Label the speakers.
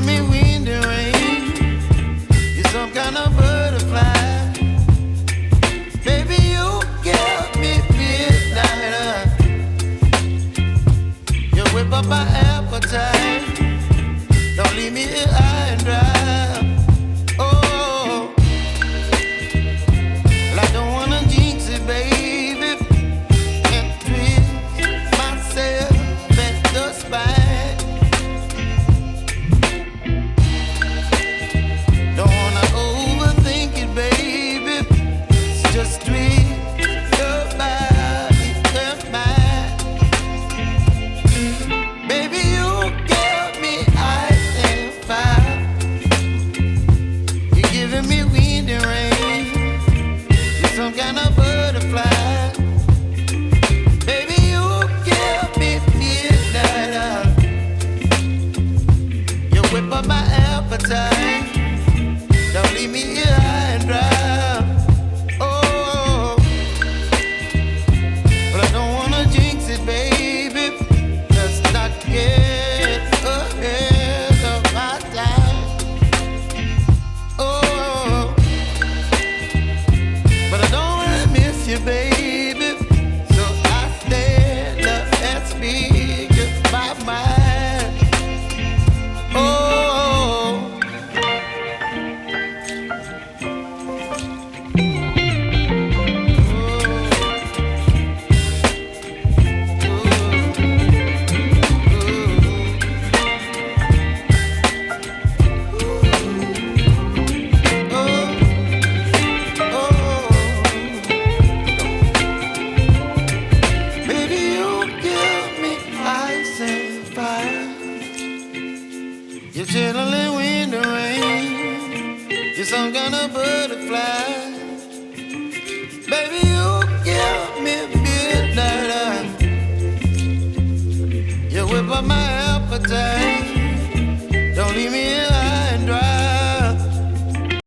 Speaker 1: giving me wind and rain. You're some kind of butterfly. Baby, you give me midnight. You whip up my appetite. Don't leave me here high and dry. Oh, well, I don't wanna jinx it, baby. Can't twist myself at the spine. Don't wanna overthink it, baby. It's just twist your body and mine. Baby, you give me ice and fire. You're giving me wind and rain. You're some kind of butterfly. Baby, you give me midnight. You whip up my appetite. Don't leave me here high and dry. Oh, but I don't wanna jinx it, baby. Let's not get ahead of my time. Oh, but I don't wanna miss you, baby. So I stand up and speak my mind. Oh. Baby, you give me ice and fire. You're chilling wind and rain. You're some kind of butterfly. Baby, you give me midnight. You whip up my appetite. Don't leave me